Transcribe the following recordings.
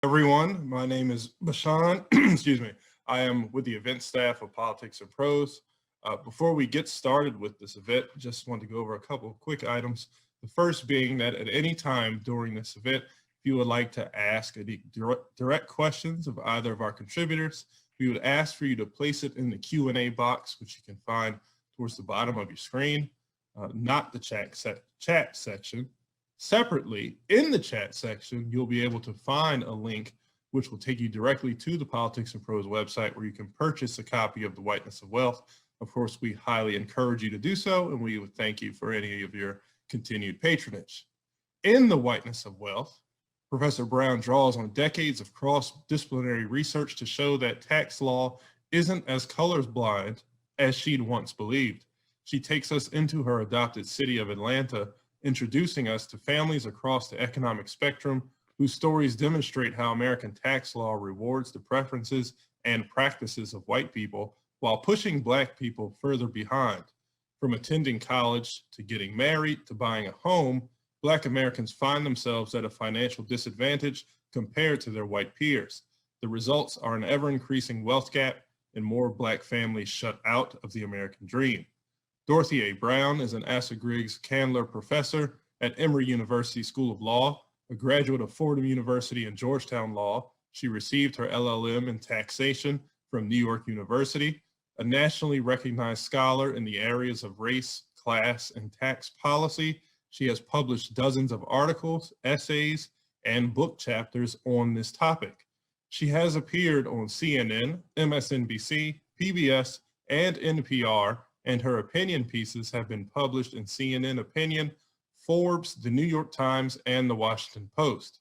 Everyone. My name is Bashan. Excuse me. I am with the event staff of Politics and Pros. Before we get started with this event, just want to go over a couple of quick items. The first being that at any time during this event, if you would like to ask any direct questions of either of our contributors, we would ask for you to place it in the Q&A box, which you can find towards the bottom of your screen, not the chat section. Separately, in the chat section, you'll be able to find a link which will take you directly to the Politics and Pros website where you can purchase a copy of The Whiteness of Wealth. Of course, we highly encourage you to do so, and we would thank you for any of your continued patronage. In The Whiteness of Wealth, Professor Brown draws on decades of cross-disciplinary research to show that tax law isn't as colorblind as she'd once believed. She takes us into her adopted city of Atlanta, introducing us to families across the economic spectrum whose stories demonstrate how American tax law rewards the preferences and practices of white people while pushing Black people further behind. From attending college to getting married to buying a home, Black Americans find themselves at a financial disadvantage compared to their white peers. The results are an ever-increasing wealth gap and more Black families shut out of the American dream. Dorothy A. Brown is an Asa Griggs Candler Professor at Emory University School of Law, a graduate of Fordham University and Georgetown Law. She received her LLM in taxation from New York University, a nationally recognized scholar in the areas of race, class, and tax policy. She has published dozens of articles, essays, and book chapters on this topic. She has appeared on CNN, MSNBC, PBS, and NPR, and her opinion pieces have been published in CNN Opinion, Forbes, the New York Times, and the Washington Post.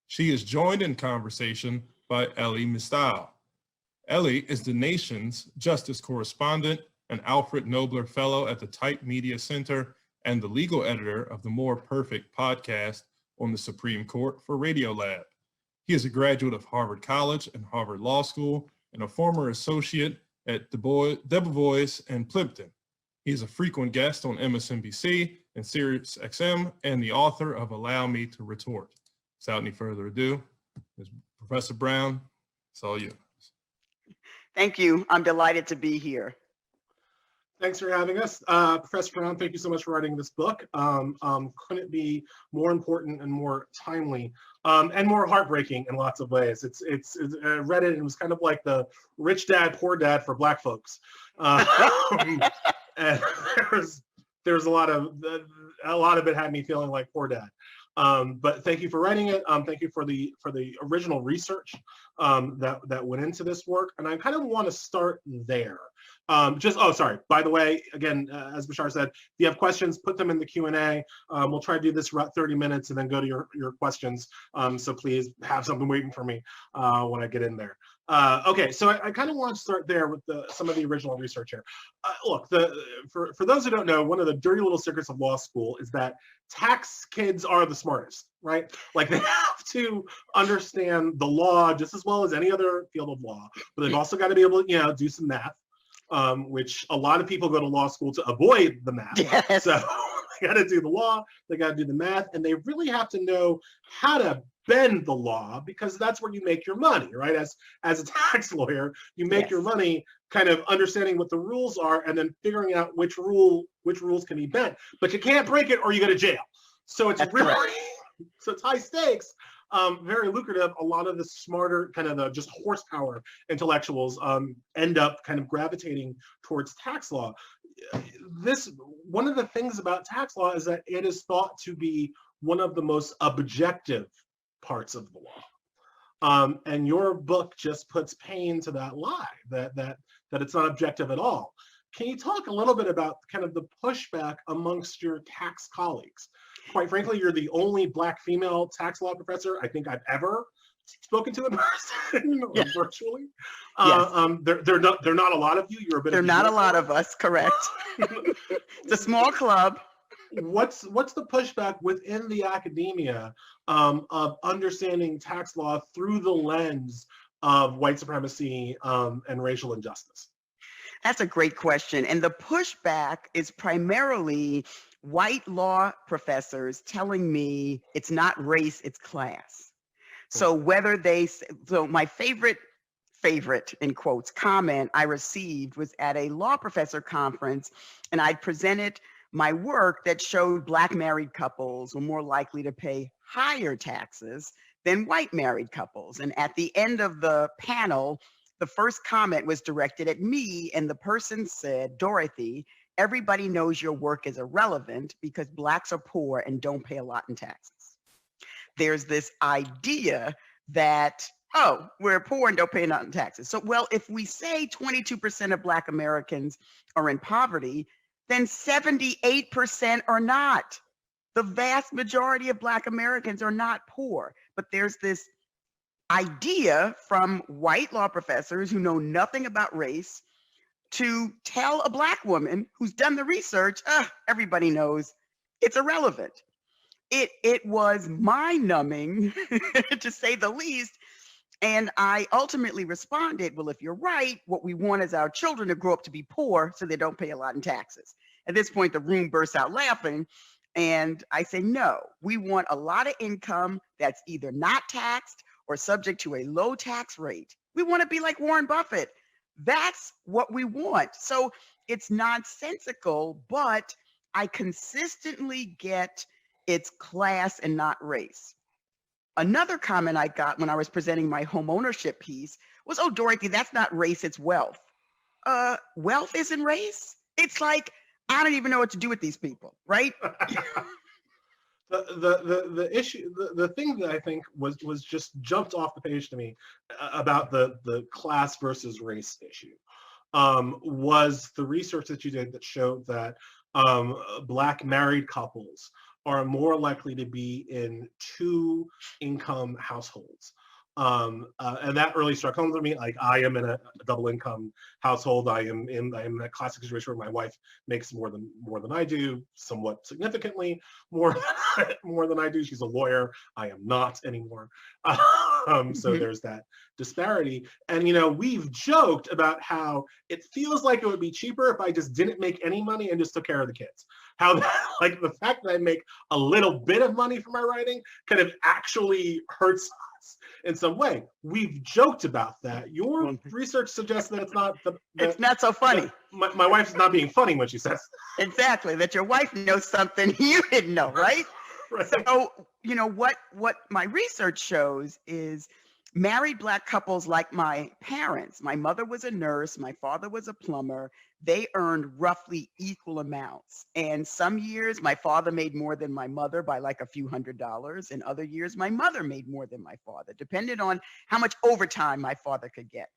She is joined in conversation by Ellie Mistal. Ellie is the nation's justice correspondent, an Alfred Nobler Fellow at the Type Media Center, and the legal editor of the More Perfect podcast on the Supreme Court for Radiolab. He is a graduate of Harvard College and Harvard Law School and a former associate at Debevoise and Plimpton. He is a frequent guest on MSNBC and SiriusXM and the author of Allow Me to Retort. Without any further ado, Professor Brown, it's all you. Thank you. I'm delighted to be here. Thanks for having us. Professor Brown, thank you so much for writing this book. Couldn't be more important and more timely and more heartbreaking in lots of ways. I read it and it was kind of like the rich dad, poor dad for Black folks. And there's a lot of it had me feeling like poor dad. But thank you for writing it. Thank you for the original research that went into this work. And I kind of want to start there. By the way, again, as Bashar said, if you have questions, put them in the Q&A. We'll try to do this for about 30 minutes and then go to your questions. So please have something waiting for me when I get in there. Okay, so I kind of want to start there with some of the original research here. Look, for those who don't know, one of the dirty little secrets of law school is that tax kids are the smartest, right? Like they have to understand the law just as well as any other field of law, but they've also got to be able to, do some math. Which a lot of people go to law school to avoid the math. Yes. So they got to do the law, they got to do the math, and they really have to know how to bend the law because that's where you make your money, right? As a tax lawyer, you make your money kind of understanding what the rules are and then figuring out which rules can be bent. But you can't break it or you go to jail. So it's so it's high stakes. Very lucrative. A lot of the smarter kind of the just horsepower intellectuals end up kind of gravitating towards tax law. One of the things about tax law is that it is thought to be one of the most objective parts of the law. And your book just puts pain to that lie that it's not objective at all. Can you talk a little bit about kind of the pushback amongst your tax colleagues? Quite frankly, you're the only Black female tax law professor I think I've ever spoken to in person or virtually. They're not a lot of you. You're a bit. They're not a lot of us, correct? It's a small club. What's the pushback within the academia of understanding tax law through the lens of white supremacy and racial injustice? That's a great question. And the pushback is primarily white law professors telling me it's not race, it's class. So so my favorite in quotes comment I received was at a law professor conference, and I'd presented my work that showed Black married couples were more likely to pay higher taxes than white married couples. And at the end of the panel, the first comment was directed at me, and the person said, "Dorothy, everybody knows your work is irrelevant because Blacks are poor and don't pay a lot in taxes." There's this idea that, oh, we're poor and don't pay enough in taxes. So, well, if we say 22% of Black Americans are in poverty, then 78% are not. The vast majority of Black Americans are not poor. But there's this idea from white law professors who know nothing about race to tell a Black woman who's done the research, everybody knows it's irrelevant. It was mind-numbing, to say the least. And I ultimately responded, well, if you're right, what we want is our children to grow up to be poor so they don't pay a lot in taxes. At this point, the room bursts out laughing. And I say, no, we want a lot of income that's either not taxed or subject to a low tax rate. We want to be like Warren Buffett. That's what we want. So it's nonsensical, but I consistently get it's class and not race. Another comment I got when I was presenting my home ownership piece was, oh, Dorothy, that's not race, it's wealth. Wealth isn't race? It's like, I don't even know what to do with these people, right? The issue, the thing that I think was just jumped off the page to me about the class versus race issue was the research that you did that showed that Black married couples are more likely to be in two income households. And that really struck home to me. Like, I am in a double income household. I am in that classic situation where my wife makes more than I do, somewhat significantly more than I do. She's a lawyer. I am not anymore. So there's that disparity. And we've joked about how it feels like it would be cheaper if I just didn't make any money and just took care of the kids. How like the fact that I make a little bit of money from my writing kind of actually hurts us in some way. We've joked about that. Your research suggests that it's not. It's not so funny. My wife's not being funny when she says exactly that your wife knows something you didn't know, right? Right. So what my research shows is married Black couples like my parents. My mother was a nurse. My father was a plumber. They earned roughly equal amounts. And some years my father made more than my mother by like a few $100s. And other years my mother made more than my father, depending on how much overtime my father could get.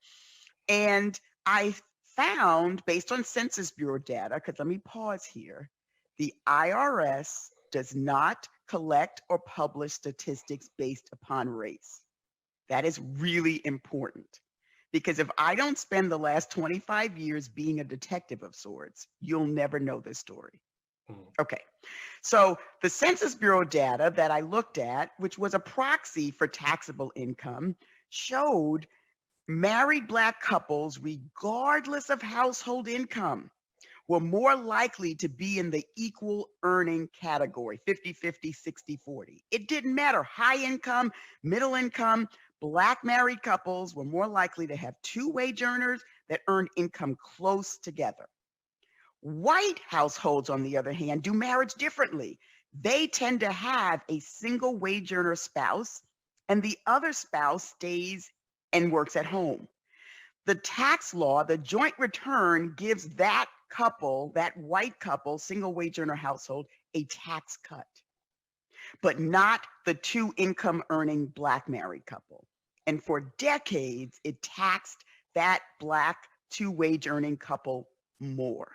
And I found, based on Census Bureau data, because let me pause here, the IRS does not collect or publish statistics based upon race. That is really important. Because if I don't spend the last 25 years being a detective of sorts, you'll never know this story. Okay, so the Census Bureau data that I looked at, which was a proxy for taxable income, showed married Black couples, regardless of household income, were more likely to be in the equal earning category, 50-50, 60-40. It didn't matter, high income, middle income, Black married couples were more likely to have two wage earners that earned income close together. White households, on the other hand, do marriage differently. They tend to have a single wage earner spouse, and the other spouse stays and works at home. The tax law, the joint return, gives that couple, that white couple, single wage earner household, a tax cut, but not the two income earning Black married couple. And for decades, it taxed that Black two wage earning couple more.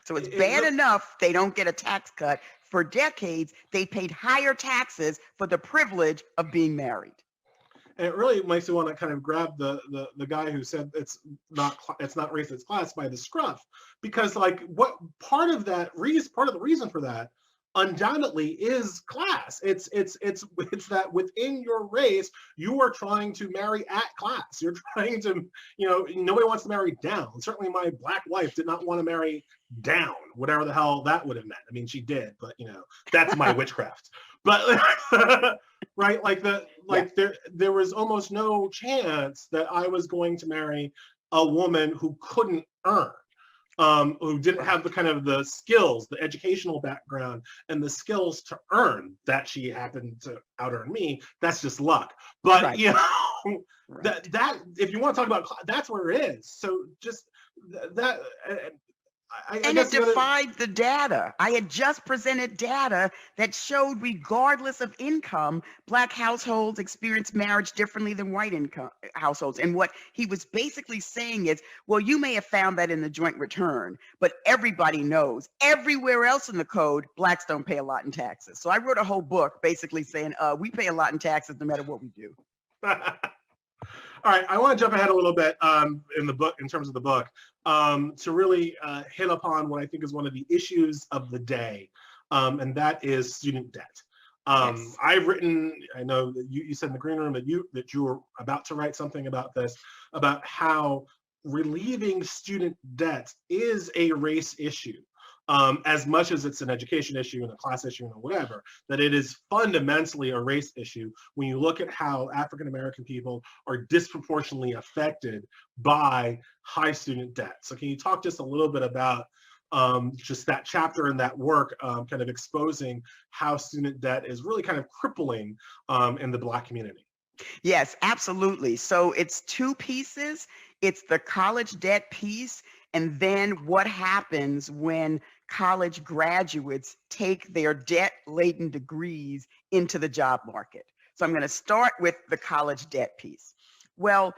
So it's bad enough they don't get a tax cut. For decades, they paid higher taxes for the privilege of being married. And it really makes me want to kind of grab the guy who said it's not race, it's class by the scruff, because like what part of the reason for that undoubtedly is class. It's that within your race you are trying to marry at class. You're trying to, nobody wants to marry down. Certainly my Black wife did not want to marry down, whatever the hell that would have meant. I mean, she did, but that's my witchcraft. But right, there was almost no chance that I was going to marry a woman who couldn't earn, who didn't have the kind of the skills, the educational background, and the skills to earn that she happened to out earn me. That's just luck. But Right. you know, Right. that if you want to talk about, that's where it is. So just that. I And guess it defied the data. I had just presented data that showed, regardless of income, Black households experience marriage differently than white income households. And what he was basically saying is, well, you may have found that in the joint return, but everybody knows everywhere else in the code, Blacks don't pay a lot in taxes. So I wrote a whole book basically saying, we pay a lot in taxes no matter what we do. All right, I want to jump ahead a little bit in the book, in terms of the book, to really hit upon what I think is one of the issues of the day, and that is student debt. Yes. I've written, I know that you said in the green room that you were about to write something about this, about how relieving student debt is a race issue. As much as it's an education issue and a class issue and whatever, that it is fundamentally a race issue when you look at how African American people are disproportionately affected by high student debt. So can you talk just a little bit about just that chapter and that work, kind of exposing how student debt is really kind of crippling in the Black community? Yes, absolutely. So it's two pieces. It's the college debt piece, and then what happens when college graduates take their debt-laden degrees into the job market. So I'm going to start with the college debt piece. Well,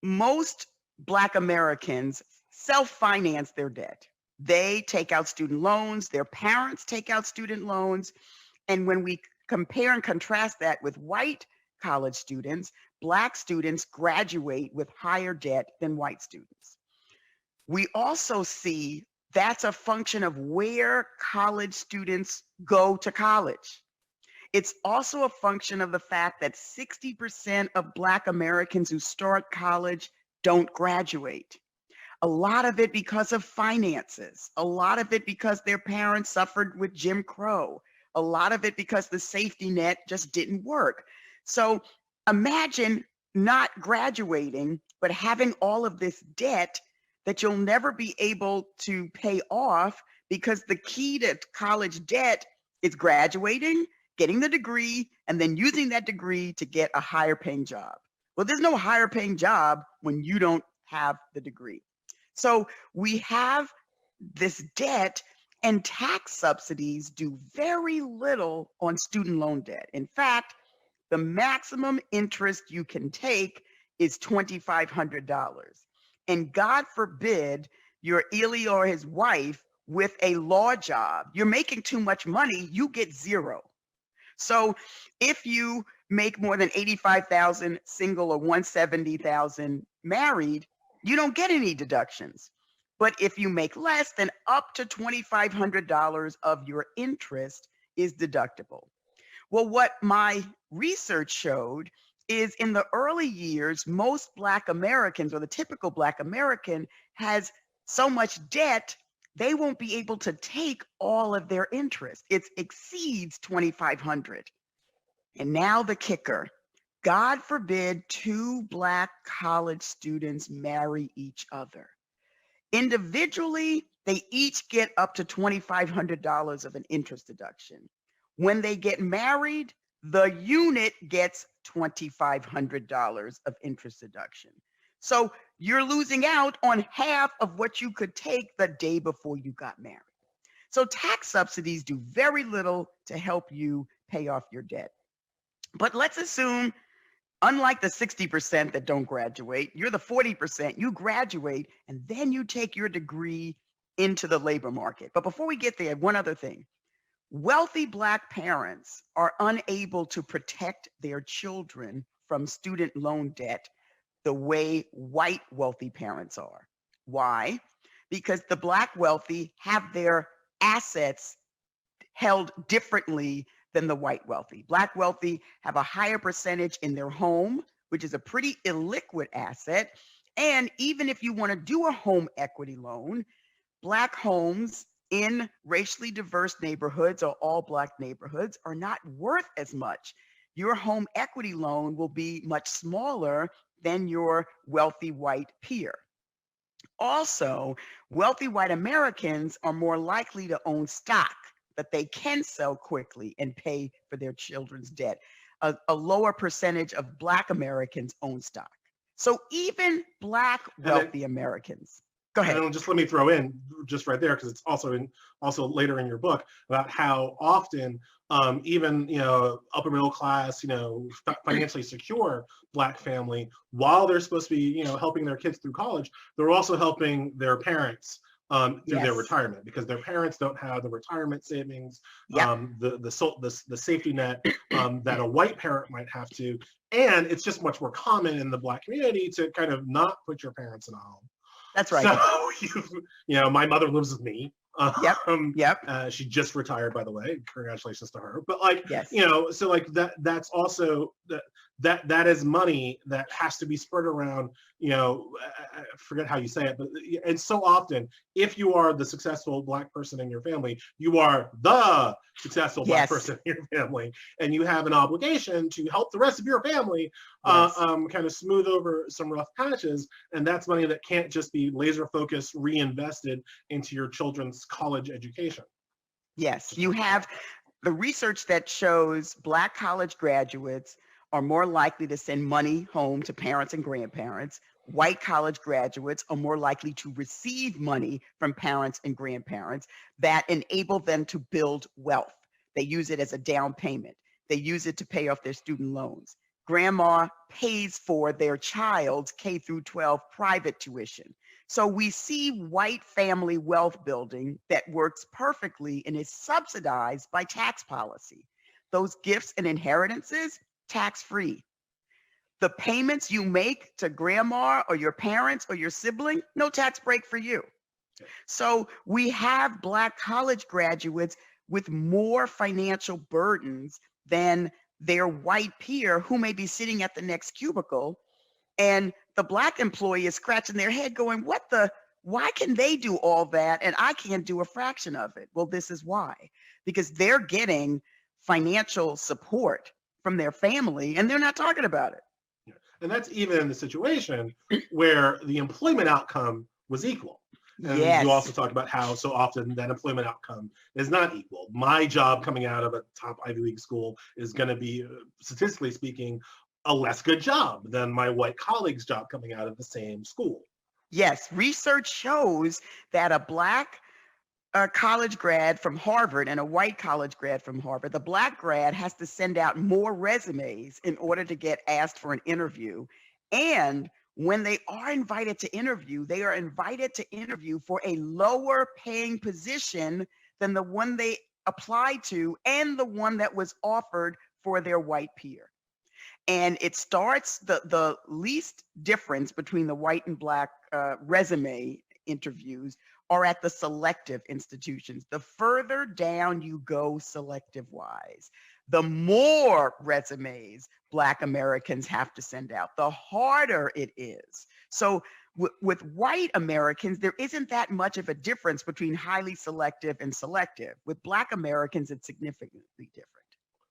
most Black Americans self-finance their debt. They take out student loans, their parents take out student loans, and when we compare and contrast that with white college students, Black students graduate with higher debt than white students. We also see that's a function of where college students go to college. It's also a function of the fact that 60% of Black Americans who start college don't graduate. A lot of it because of finances, a lot of it because their parents suffered with Jim Crow, a lot of it because the safety net just didn't work. So imagine not graduating, but having all of this debt that you'll never be able to pay off, because the key to college debt is graduating, getting the degree, and then using that degree to get a higher paying job. Well, there's no higher paying job when you don't have the degree. So we have this debt, and tax subsidies do very little on student loan debt. In fact, the maximum interest you can take is $2,500. And God forbid you're Ely or his wife with a law job, you're making too much money, you get zero. So if you make more than 85,000 single or 170,000 married, you don't get any deductions. But if you make less, then up to $2,500 of your interest is deductible. Well, what my research showed is in the early years, most Black Americans, or the typical Black American, has so much debt, they won't be able to take all of their interest. It exceeds $2,500. And now the kicker: God forbid two Black college students marry each other. Individually, they each get up to $2,500 of an interest deduction. When they get married, the unit gets $2,500 of interest deduction. So you're losing out on half of what you could take the day before you got married. So tax subsidies do very little to help you pay off your debt. But let's assume, unlike the 60% that don't graduate, you're the 40%, you graduate, and then you take your degree into the labor market. But before we get there, one other thing. Wealthy Black parents are unable to protect their children from student loan debt the way white wealthy parents are. Why? Because the Black wealthy have their assets held differently than the white wealthy. Black wealthy have a higher percentage in their home, which is a pretty illiquid asset. And even if you want to do a home equity loan, Black homes in racially diverse neighborhoods or all Black neighborhoods are not worth as much. Your home equity loan will be much smaller than your wealthy white peer. Also, wealthy white Americans are more likely to own stock that they can sell quickly and pay for their children's debt. A lower percentage of Black Americans own stock. So even Black wealthy Americans. Go ahead. And just let me throw in just right there, because it's also later in your book about how often even upper middle class, financially secure Black family, while they're supposed to be helping their kids through college, they're also helping their parents through their retirement, because their parents don't have the retirement savings, the safety net that a white parent might have to. And it's just much more common in the Black community to kind of not put your parents in a home. That's right. So, my mother lives with me. Yep. She just retired, by the way. Congratulations to her. But so that's also that is money that has to be spread around. I forget how you say it, but and so often, if you are the successful Black person in your family, you are the successful Black person in your family, and you have an obligation to help the rest of your family kind of smooth over some rough patches. And that's money that can't just be laser focused, reinvested into your children's college education. Yes, you have the research that shows Black college graduates are more likely to send money home to parents and grandparents. White college graduates are more likely to receive money from parents and grandparents that enable them to build wealth. They use it as a down payment. They use it to pay off their student loans. Grandma pays for their child's K through 12 private tuition. So we see white family wealth building that works perfectly and is subsidized by tax policy. Those gifts and inheritances, tax-free. The payments you make to grandma or your parents or your sibling, no tax break for you. So we have Black college graduates with more financial burdens than their white peer who may be sitting at the next cubicle. And the Black employee is scratching their head going, why can they do all that and I can't do a fraction of it? Well, this is why. Because they're getting financial support from their family and they're not talking about it. And that's even in the situation where the employment outcome was equal. And you also talked about how so often that employment outcome is not equal. My job coming out of a top Ivy League school is going to be, statistically speaking, a less good job than my white colleague's job coming out of the same school. Yes, research shows that a Black college grad from Harvard and a white college grad from Harvard, the Black grad has to send out more resumes in order to get asked for an interview. And when they are invited to interview, they are invited to interview for a lower paying position than the one they applied to and the one that was offered for their white peer. And it starts, the least difference between the white and Black resume interviews are at the selective institutions. The further down you go selective wise, the more resumes Black Americans have to send out, the harder it is. So with white Americans, there isn't that much of a difference between highly selective and selective. With Black Americans, it's significantly different.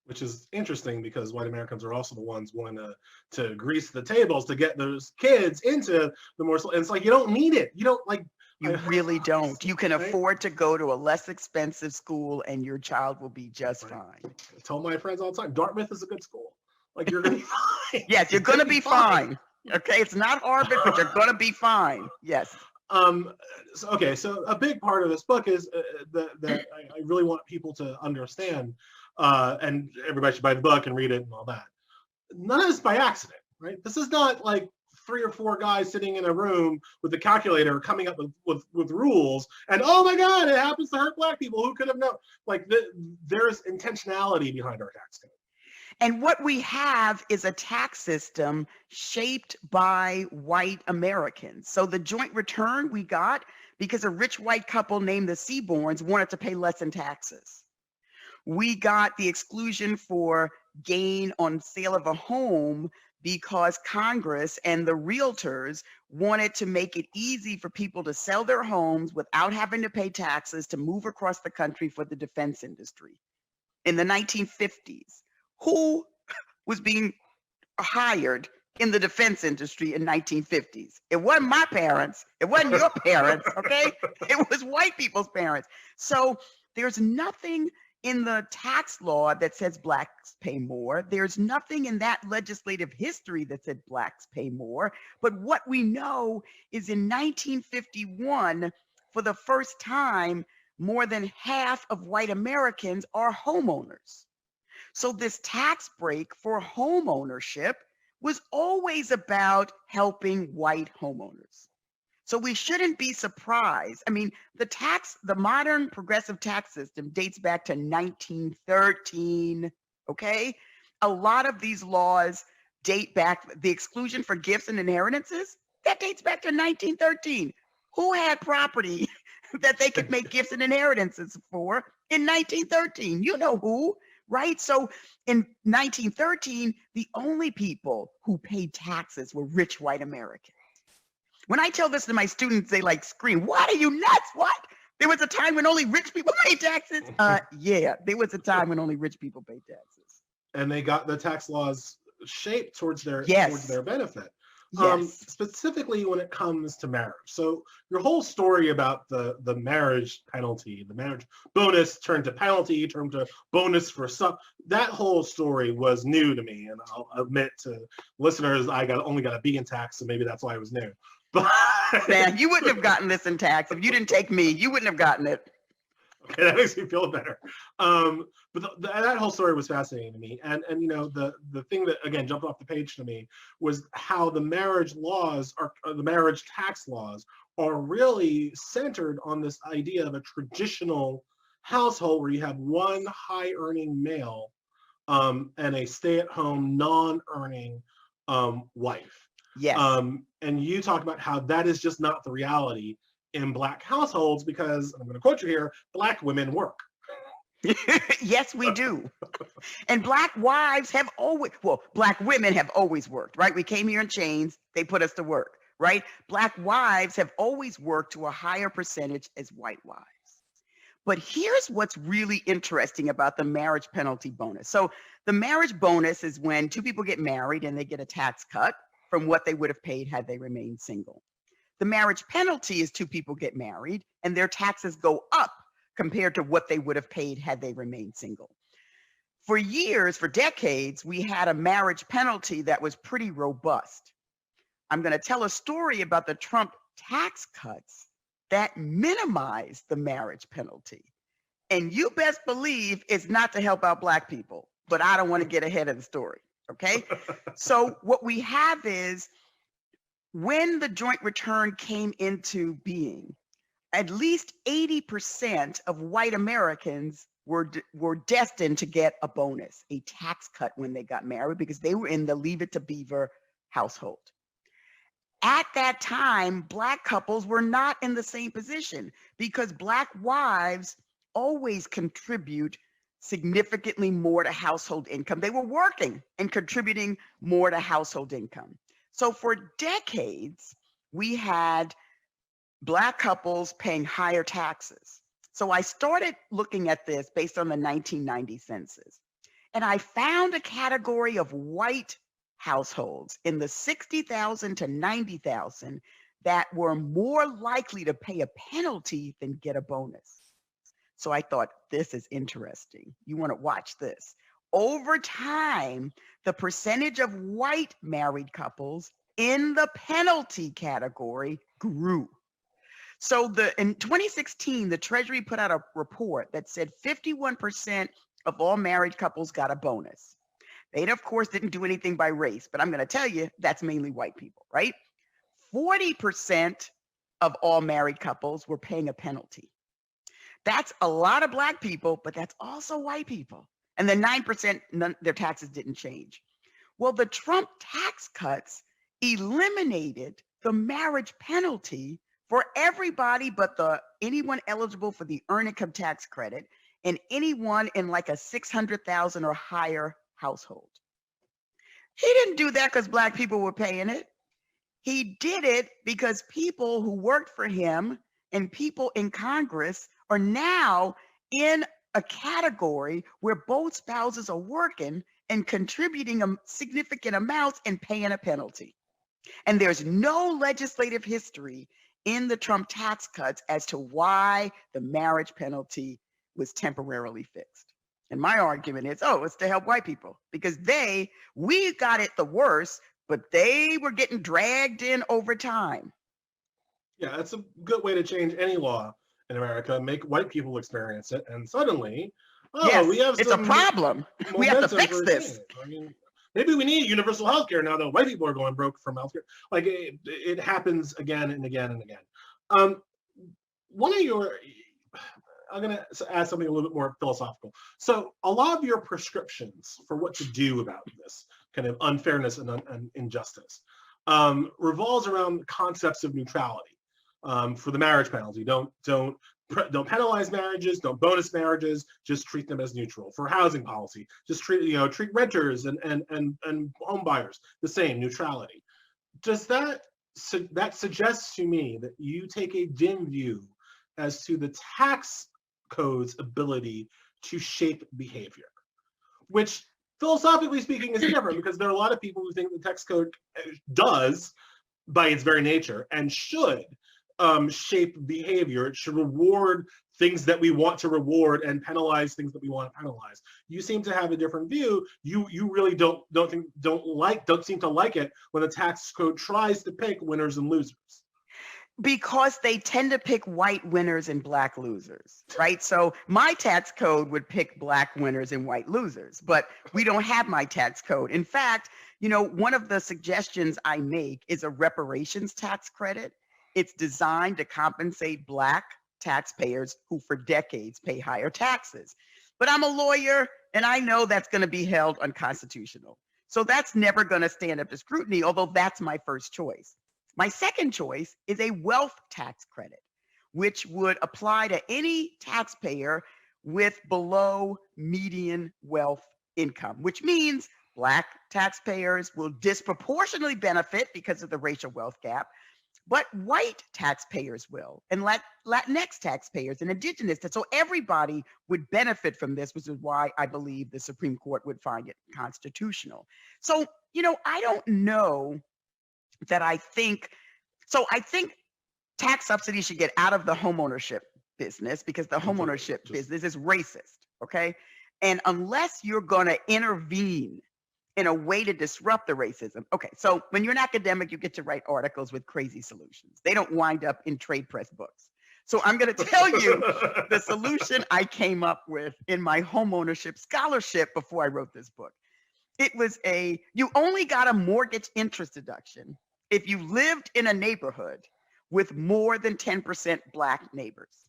Which is interesting because white Americans are also the ones wanting to grease the tables to get those kids into the more, and it's like, you don't need it. You don't like. You really don't. You can afford to go to a less expensive school and your child will be just fine. I tell my friends all the time, Dartmouth is a good school. Like, you're going to be fine. Yes, you're going to be fine. Okay, it's not Harvard, but you're going to be fine. Yes. So a big part of this book is that I really want people to understand, and everybody should buy the book and read it and all that. None of this by accident, right? This is not like 3 or 4 guys sitting in a room with a calculator coming up with rules and, oh my God, it happens to hurt Black people. Who could have known? Like, there's intentionality behind our tax code. And what we have is a tax system shaped by white Americans. So the joint return we got because a rich white couple named the Seaborns wanted to pay less in taxes. We got the exclusion for gain on sale of a home because Congress and the realtors wanted to make it easy for people to sell their homes without having to pay taxes to move across the country for the defense industry. In the 1950s, who was being hired in the defense industry in 1950s? It wasn't my parents. It wasn't your parents, okay? It was white people's parents. So there's nothing in the tax law that says blacks pay more. There's nothing in that legislative history that said blacks pay more. But what we know is in 1951, for the first time, more than half of white Americans are homeowners. So this tax break for home ownership was always about helping white homeowners. So we shouldn't be surprised. I mean, the modern progressive tax system dates back to 1913, okay? A lot of these laws date back, the exclusion for gifts and inheritances, that dates back to 1913. Who had property that they could make gifts and inheritances for in 1913? You know who, right? So in 1913, the only people who paid taxes were rich white Americans. When I tell this to my students, they like scream, "What, are you nuts? What? There was a time when only rich people paid taxes?" Yeah, there was a time when only rich people paid taxes. And they got the tax laws shaped towards their benefit. Yes. Specifically when it comes to marriage. So your whole story about the marriage penalty, the marriage bonus turned to penalty, turned to bonus for some, that whole story was new to me. And I'll admit to listeners, I only got a B in tax, so maybe that's why it was new. But Man, you wouldn't have gotten this in tax. If you didn't take me, you wouldn't have gotten it. Okay, that makes me feel better. But that whole story was fascinating to me. And you know, the thing that, again, jumped off the page to me was how the marriage laws, or the marriage tax laws, are really centered on this idea of a traditional household where you have one high-earning male and a stay-at-home, non-earning wife. Yes. And you talk about how that is just not the reality in Black households, because, I'm going to quote you here, Black women work. Yes, we do. And Black wives have always, well, Black women have always worked, right? We came here in chains, they put us to work, right? Black wives have always worked to a higher percentage as white wives. But here's what's really interesting about the marriage penalty bonus. So the marriage bonus is when two people get married and they get a tax cut from what they would have paid had they remained single. The marriage penalty is two people get married and their taxes go up compared to what they would have paid had they remained single. For years, for decades, we had a marriage penalty that was pretty robust. I'm going to tell a story about the Trump tax cuts that minimized the marriage penalty. And you best believe it's not to help out Black people, but I don't want to get ahead of the story, okay? So what we have is, when the joint return came into being, at least 80% of white Americans were destined to get a bonus, a tax cut when they got married, because they were in the Leave It to Beaver household. At that time, Black couples were not in the same position because Black wives always contribute significantly more to household income. They were working and contributing more to household income. So for decades, we had Black couples paying higher taxes. So I started looking at this based on the 1990 census. And I found a category of white households in the 60,000 to 90,000 that were more likely to pay a penalty than get a bonus. So I thought, this is interesting. You want to watch this. Over time, the percentage of white married couples in the penalty category grew. So in 2016, the Treasury put out a report that said 51% of all married couples got a bonus. They, of course, didn't do anything by race, but I'm going to tell you, that's mainly white people, right? 40% of all married couples were paying a penalty. That's a lot of Black people, but that's also white people. And then 9%, their taxes didn't change. Well, the Trump tax cuts eliminated the marriage penalty for everybody but anyone eligible for the earned income tax credit and anyone in like a 600,000 or higher household. He didn't do that because Black people were paying it. He did it because people who worked for him and people in Congress are now in a category where both spouses are working and contributing significant amounts and paying a penalty. And there's no legislative history in the Trump tax cuts as to why the marriage penalty was temporarily fixed. And my argument is, oh, it's to help white people because we got it the worst, but they were getting dragged in over time. Yeah, that's a good way to change any law in America, make white people experience it, and suddenly, Yes, we have it's a problem. We have to momentum fix for this. change. I mean, maybe we need universal health care now that white people are going broke from healthcare. Like it happens again and again and again. One of your, I'm going to ask something a little bit more philosophical. So a lot of your prescriptions for what to do about this kind of unfairness and injustice revolves around concepts of neutrality. For the marriage penalty, don't penalize marriages, don't bonus marriages, just treat them as neutral. For housing policy, just treat renters and home buyers the same, neutrality. Does that suggests to me that you take a dim view as to the tax code's ability to shape behavior, which philosophically speaking is different because there are a lot of people who think the tax code does by its very nature and should shape behavior. It should reward things that we want to reward and penalize things that we want to penalize. You seem to have a different view. You really don't seem to like it when the tax code tries to pick winners and losers. Because they tend to pick white winners and Black losers, right? So my tax code would pick Black winners and white losers, but we don't have my tax code. In fact, one of the suggestions I make is a reparations tax credit. It's designed to compensate Black taxpayers who for decades pay higher taxes. But I'm a lawyer and I know that's going to be held unconstitutional. So that's never going to stand up to scrutiny, although that's my first choice. My second choice is a wealth tax credit, which would apply to any taxpayer with below median wealth income, which means Black taxpayers will disproportionately benefit because of the racial wealth gap, but white taxpayers will, and Latinx taxpayers and indigenous. So everybody would benefit from this, which is why I believe the Supreme Court would find it constitutional. So, I don't know that I think tax subsidies should get out of the homeownership business because the homeownership business is racist, okay? And unless you're going to intervene in a way to disrupt the racism. Okay, so when you're an academic, you get to write articles with crazy solutions. They don't wind up in trade press books. So I'm going to tell you the solution I came up with in my homeownership scholarship before I wrote this book. It was you only got a mortgage interest deduction if you lived in a neighborhood with more than 10% Black neighbors.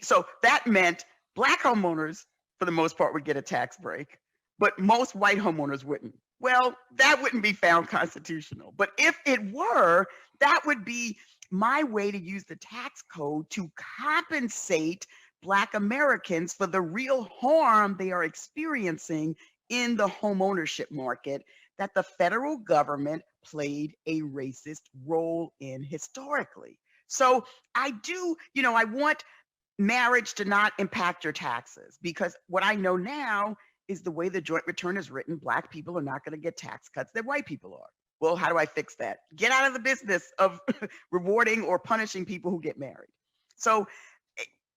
So that meant Black homeowners, for the most part, would get a tax break, but most white homeowners wouldn't. Well, that wouldn't be found constitutional. But if it were, that would be my way to use the tax code to compensate Black Americans for the real harm they are experiencing in the homeownership market that the federal government played a racist role in historically. So I want marriage to not impact your taxes because what I know now is the way the joint return is written, Black people are not going to get tax cuts that white people are. Well, how do I fix that? Get out of the business of rewarding or punishing people who get married. So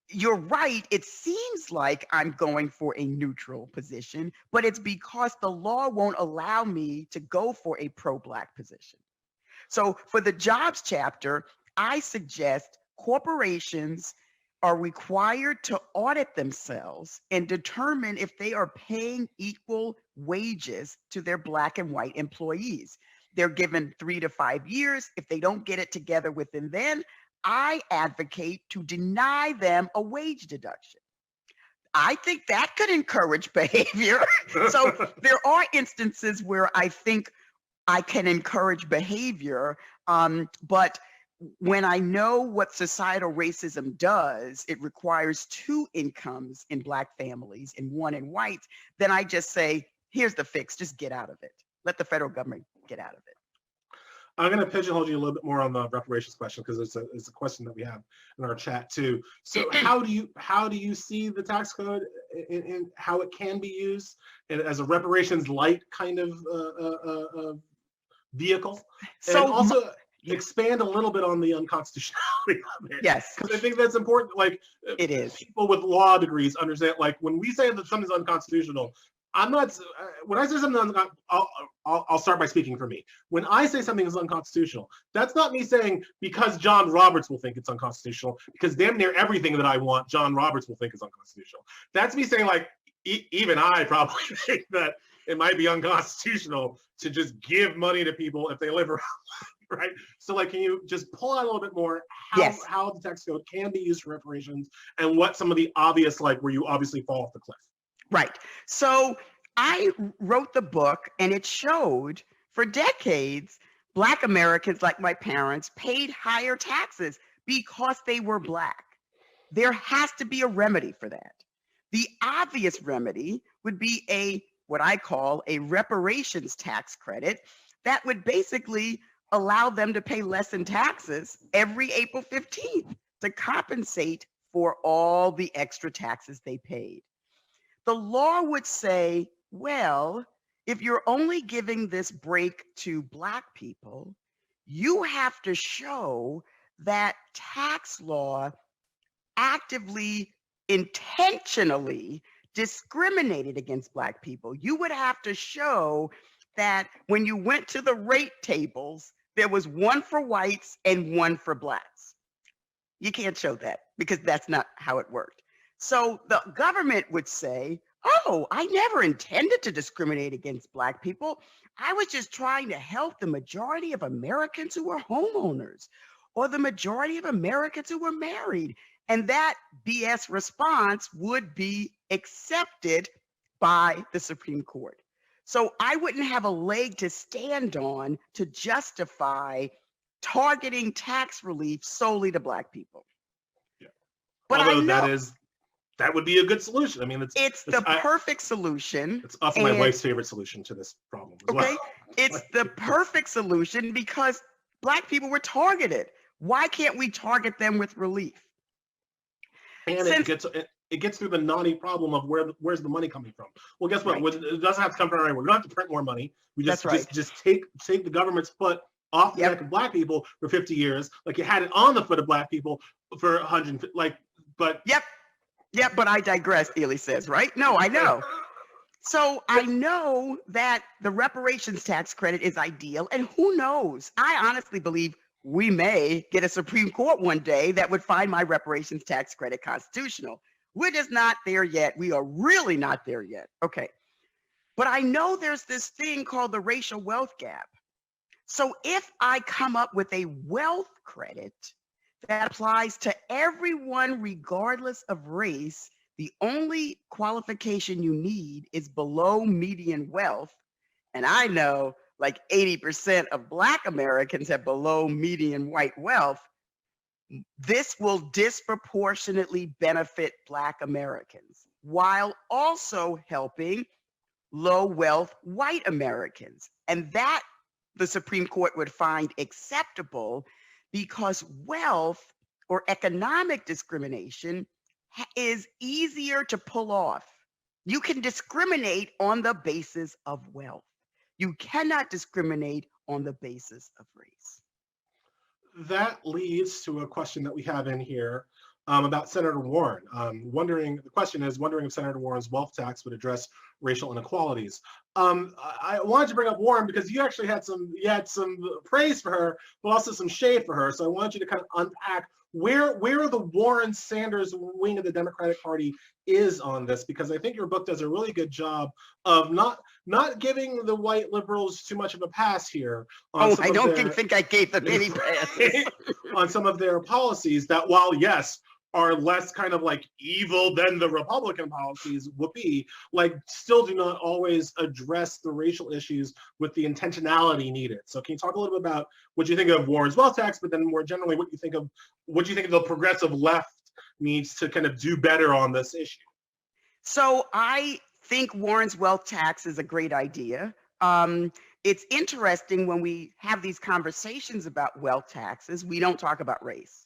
you're right. It seems like I'm going for a neutral position, but it's because the law won't allow me to go for a pro-Black position. So for the jobs chapter, I suggest corporations are required to audit themselves and determine if they are paying equal wages to their Black and white employees. They're given 3 to 5 years. If they don't get it together within then, I advocate to deny them a wage deduction. I think that could encourage behavior. So there are instances where I think I can encourage behavior, but when I know what societal racism does, it requires 2 incomes in Black families and 1 in whites, then I just say, here's the fix, just get out of it. let the federal government get out of it. I'm going to pigeonhole you a little bit more on the reparations question because it's a question that we have in our chat too. So how do you see the tax code and how it can be used as a reparations light kind of vehicle? So and also expand a little bit on the unconstitutionality of it. Yes, because I think that's important. Like it is. People with law degrees understand. Like when we say that something's unconstitutional, I'm not. When I say something, I'll start by speaking for me. When I say something is unconstitutional, that's not me saying because John Roberts will think it's unconstitutional. Because damn near everything that I want, John Roberts will think is unconstitutional. That's me saying like even I probably think that it might be unconstitutional to just give money to people if they live around, right? So like, can you just pull out a little bit more how the tax code can be used for reparations and what some of the obvious, like where you obviously fall off the cliff? Right. So I wrote the book and it showed for decades, Black Americans like my parents paid higher taxes because they were Black. There has to be a remedy for that. The obvious remedy would be what I call a reparations tax credit that would basically allow them to pay less in taxes every April 15th to compensate for all the extra taxes they paid. The law would say, well, if you're only giving this break to Black people, you have to show that tax law actively, intentionally discriminated against Black people. You would have to show that when you went to the rate tables, there was one for whites and one for Blacks. You can't show that because that's not how it worked. So the government would say, oh, I never intended to discriminate against Black people. I was just trying to help the majority of Americans who were homeowners or the majority of Americans who were married. And that BS response would be accepted by the Supreme Court. So I wouldn't have a leg to stand on to justify targeting tax relief solely to Black people. Yeah. But although I know that would be a good solution. I mean, it's the perfect solution. It's often my wife's favorite solution to this problem as well. It's the perfect solution because Black people were targeted. Why can't we target them with relief? And it gets through the knotty problem of where's the money coming from? Well, guess what? Right. It doesn't have to come from anywhere. We don't have to print more money. We just That's right. just take the government's foot off the neck of Black people for 50 years, like you had it on the foot of Black people for 100. Yep, but I digress, Ely says, right? No, I know. So I know that the reparations tax credit is ideal, and who knows? I honestly believe we may get a Supreme Court one day that would find my reparations tax credit constitutional. We're just not there yet. We are really not there yet. Okay. But I know there's this thing called the racial wealth gap. So if I come up with a wealth credit that applies to everyone regardless of race, the only qualification you need is below median wealth. And I know like 80% of Black Americans have below median white wealth. This will disproportionately benefit Black Americans while also helping low wealth white Americans. And that the Supreme Court would find acceptable because wealth or economic discrimination is easier to pull off. You can discriminate on the basis of wealth. You cannot discriminate on the basis of race. That leads to a question that we have in here about Senator Warren. The question is wondering if Senator Warren's wealth tax would address racial inequalities. I wanted to bring up Warren because you actually had some praise for her, but also some shade for her. So I want you to kind of unpack where the Warren-Sanders wing of the Democratic Party is on this, because I think your book does a really good job of not giving the white liberals too much of a pass here. I don't think I gave them any passes. On some of their policies that, while yes, are less kind of like evil than the Republican policies would be, like still do not always address the racial issues with the intentionality needed. So can you talk a little bit about what you think of Warren's wealth tax, but then more generally what you think of the progressive left needs to kind of do better on this issue? So I think Warren's wealth tax is a great idea. it's interesting when we have these conversations about wealth taxes, we don't talk about race.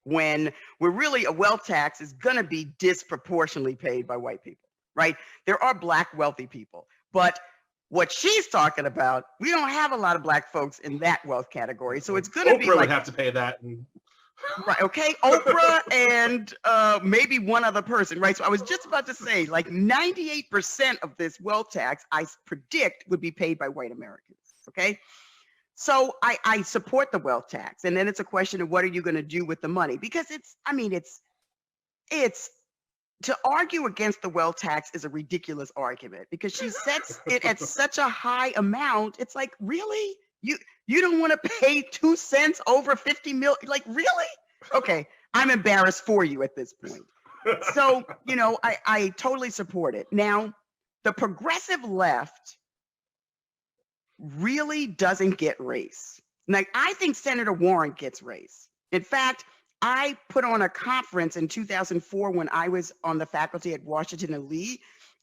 When we're really, a wealth tax is going to be disproportionately paid by white people, right? There are Black wealthy people, but what she's talking about, we don't have a lot of Black folks in that wealth category. So it's going to be Oprah like, would have to pay that. And right, okay, Oprah and maybe one other person, right? So I was just about to say, like 98% of this wealth tax, I predict, would be paid by white Americans, okay? So I support the wealth tax. And then it's a question of what are you going to do with the money? Because it's to argue against the wealth tax is a ridiculous argument because she sets it at such a high amount. It's like, really? You don't want to pay 2 cents over 50 million? Like, really? Okay, I'm embarrassed for you at this point. So, I totally support it. Now, the progressive left really doesn't get race. Like, I think Senator Warren gets race. In fact, I put on a conference in 2004 when I was on the faculty at Washington and Lee,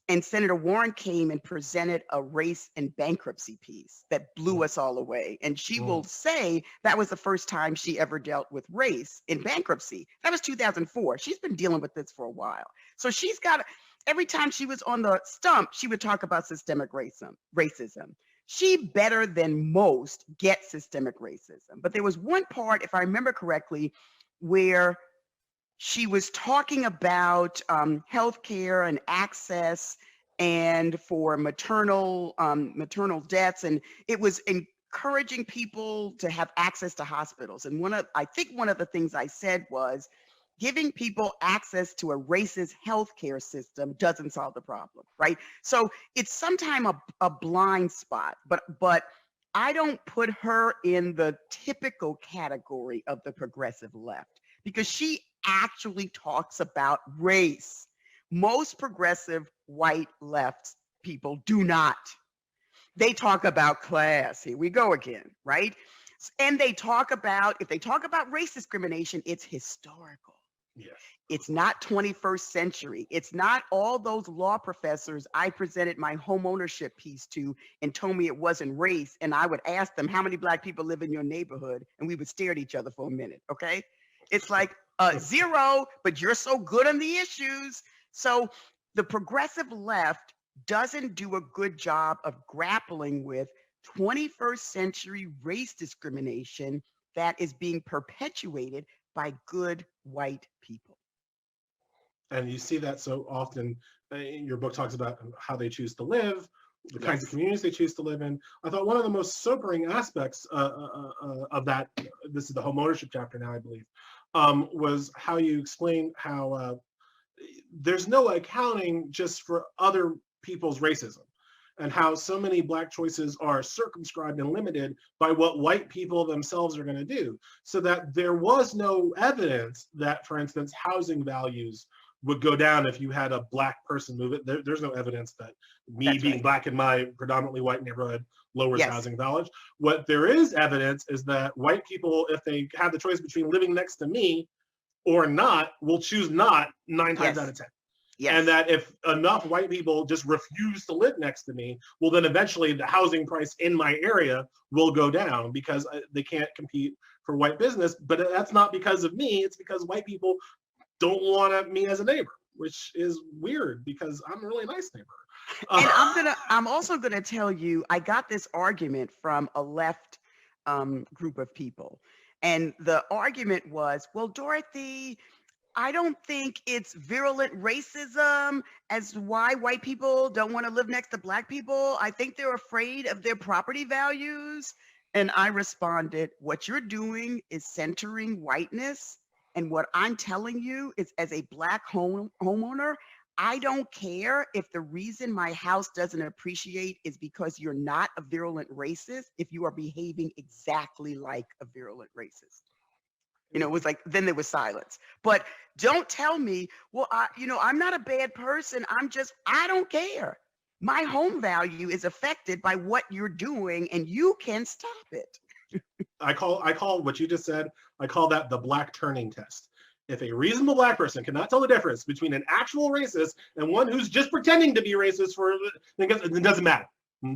and Senator Warren came and presented a race and bankruptcy piece that blew us all away. And she will say that was the first time she ever dealt with race in bankruptcy. That was 2004. She's been dealing with this for a while. So she's got, every time she was on the stump, she would talk about systemic racism. She, better than most, gets systemic racism. But there was one part, if I remember correctly, where she was talking about healthcare and access and for maternal deaths, and it was encouraging people to have access to hospitals. And I think one of the things I said was, giving people access to a racist healthcare system doesn't solve the problem, right? So it's sometimes a blind spot, but I don't put her in the typical category of the progressive left because she actually talks about race. Most progressive white left people do not. They talk about class. Here we go again, right? And if they talk about race discrimination, it's historical. yes. It's not 21st century. It's not all those law professors I presented my home ownership piece to and told me it wasn't race. And I would ask them, how many Black people live in your neighborhood? And we would stare at each other for a minute, okay? It's like 0, but you're so good on the issues. So the progressive left doesn't do a good job of grappling with 21st century race discrimination that is being perpetuated by good white people. And you see that so often. Your book talks about how they choose to live, the kinds of communities they choose to live in. I thought one of the most sobering aspects of that, this is the home ownership chapter now, I believe, was how you explain how there's no accounting just for other people's racism, and how so many Black choices are circumscribed and limited by what white people themselves are going to do. So that there was no evidence that, for instance, housing values would go down if you had a Black person move it. There's no evidence that me being Black in my predominantly white neighborhood lowers housing values. What there is evidence is that white people, if they have the choice between living next to me or not, will choose not 9 times out of 10. Yes. And that if enough white people just refuse to live next to me, well, then eventually the housing price in my area will go down because they can't compete for white business. But that's not because of me. It's because white people don't want me as a neighbor, which is weird because I'm a really nice neighbor. And I'm also gonna tell you, I got this argument from a left group of people. And the argument was, well, Dorothy, I don't think it's virulent racism as to why white people don't want to live next to Black people. I think they're afraid of their property values. And I responded, what you're doing is centering whiteness. And what I'm telling you is, as a Black homeowner, I don't care if the reason my house doesn't appreciate is because you're not a virulent racist, if you are behaving exactly like a virulent racist. It was like, then there was silence. But don't tell me, well, I'm not a bad person. I don't care. My home value is affected by what you're doing, and you can stop it. I call what you just said, I call that the Black turning test. If a reasonable Black person cannot tell the difference between an actual racist and one who's just pretending to be racist, it doesn't matter.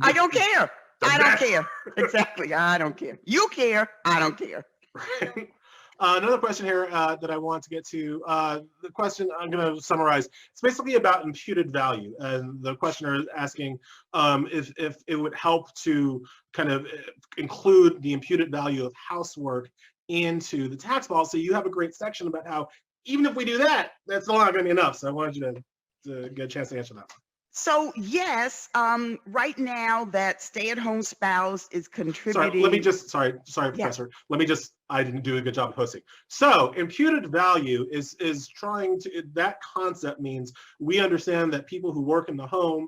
I don't care. I don't care. Exactly. I don't care. You care. I don't care. Right. Another question here that I want to get to. The question I'm going to summarize. It's basically about imputed value, and the questioner is asking if it would help to kind of include the imputed value of housework into the tax policy. You have a great section about how even if we do that, that's still not going to be enough. So I wanted you to get a chance to answer that one. So yes, right now that stay-at-home spouse is contributing. Sorry, let me just, sorry, Yeah. Professor. Let me just, I didn't do a good job of hosting. So imputed value is trying to, that concept means we understand that people who work in the home,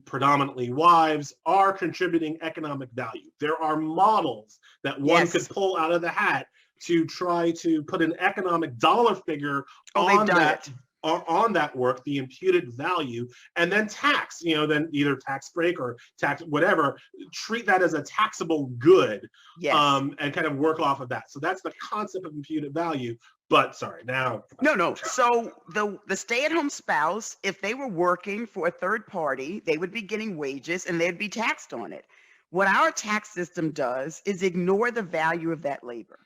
predominantly wives, are contributing economic value. There are models that one Yes. could pull out of the hat to try to put an economic dollar figure Oh, they've on done that. it. On that work, the imputed value, and then tax, then either tax break or tax whatever, treat that as a taxable good, Yes. and kind of work off of that. So that's the concept of imputed value. But sorry, now. No. So the stay-at-home spouse, if they were working for a third party, they would be getting wages and they'd be taxed on it. What our tax system does is ignore the value of that labor.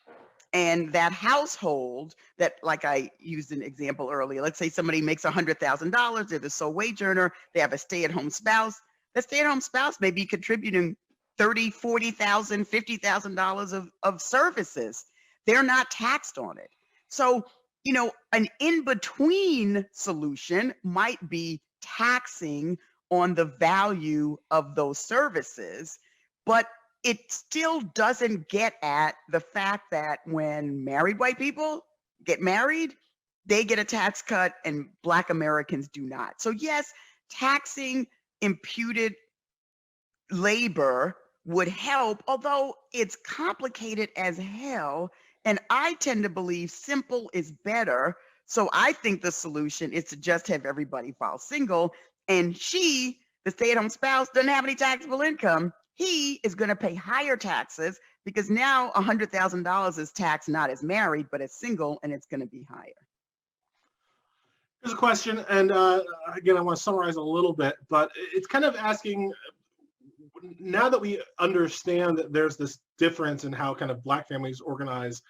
And that household that, like I used an example earlier, let's say somebody makes $100,000, they're the sole wage earner, they have a stay-at-home spouse. The stay-at-home spouse may be contributing $30,000, $40,000, $50,000 of services. They're not taxed on it. So, an in-between solution might be taxing on the value of those services, but it still doesn't get at the fact that when married white people get married, they get a tax cut and Black Americans do not. So yes, taxing imputed labor would help, although it's complicated as hell. And I tend to believe simple is better. So I think the solution is to just have everybody file single, and she, the stay-at-home spouse, doesn't have any taxable income. He is going to pay higher taxes because now $100,000 is taxed not as married, but as single, and it's going to be higher. Here's a question, and again, I want to summarize a little bit, but it's kind of asking, now that we understand that there's this difference in how kind of Black families organize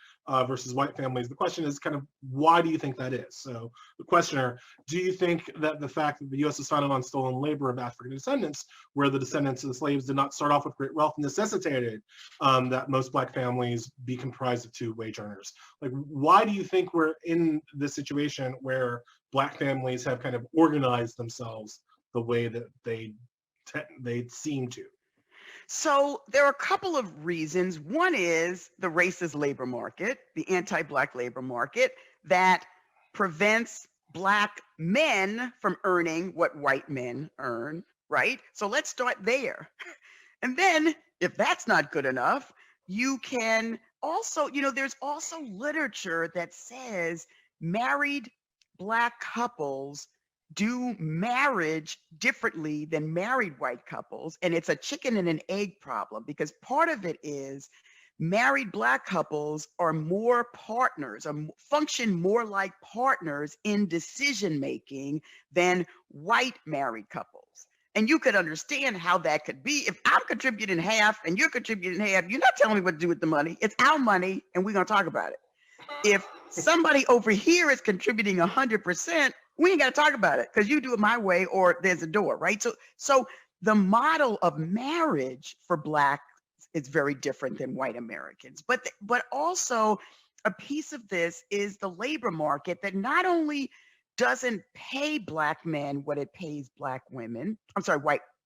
versus white families, the question is kind of, why do you think that is? So the questioner, do you think that the fact that the U.S. is founded on stolen labor of African descendants, where the descendants of the slaves did not start off with great wealth, necessitated that most Black families be comprised of two wage earners? Like, why do you think we're in this situation where Black families have kind of organized themselves the way that they seem to? So there are a couple of reasons. One is the racist labor market, the anti-Black labor market that prevents Black men from earning what white men earn, right? So let's start there. And then if that's not good enough, you can also, there's also literature that says married Black couples do marriage differently than married white couples. And it's a chicken and an egg problem, because part of it is married Black couples are more partners, function more like partners in decision making than white married couples. And you could understand how that could be. If I'm contributing half and you're contributing half, you're not telling me what to do with the money. It's our money and we're going to talk about it. If somebody over here is contributing 100%, we ain't got to talk about it because you do it my way or there's a door, right? So the model of marriage for Black is very different than white Americans. But also a piece of this is the labor market that not only doesn't pay Black men what it pays Black women,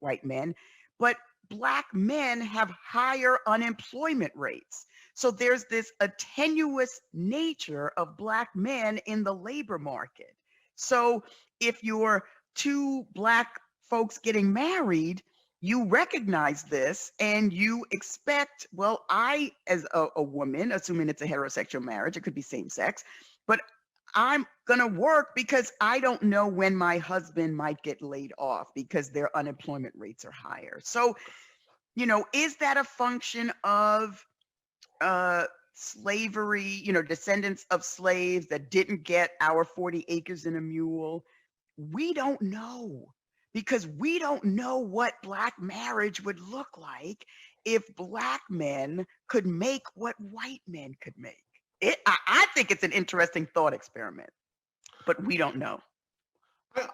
white men, but Black men have higher unemployment rates. So there's this tenuous nature of Black men in the labor market. So if you're two Black folks getting married, you recognize this and you expect, well, I, as a woman, assuming it's a heterosexual marriage, it could be same sex, but I'm going to work because I don't know when my husband might get laid off because their unemployment rates are higher. So, is that a function of slavery, descendants of slaves that didn't get our 40 acres and a mule? We don't know, because we don't know what Black marriage would look like if Black men could make what white men could make. I think it's an interesting thought experiment, but we don't know.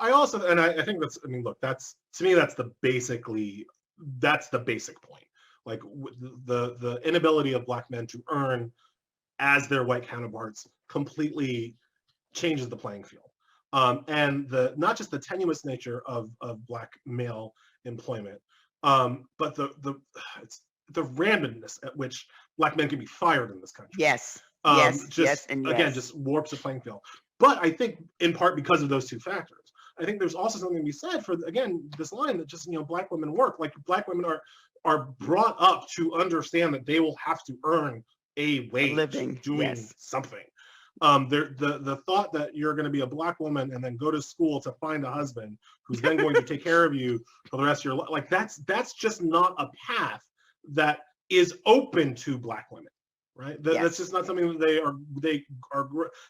I also, and I think that's, I mean, look, that's, to me, that's the basic point. Like the inability of Black men to earn as their white counterparts completely changes the playing field. And not just the tenuous nature of Black male employment, but it's the randomness at which Black men can be fired in this country. Yes, yes, and yes. Again, just warps the playing field. But I think in part because of those two factors, I think there's also something to be said for, again, this line that just, Black women work. Like Black women are brought up to understand that they will have to earn a wage, living, doing something. The thought that you're going to be a Black woman and then go to school to find a husband who's then going to take care of you for the rest of your life, like that's just not a path that is open to Black women, right? That's just not something that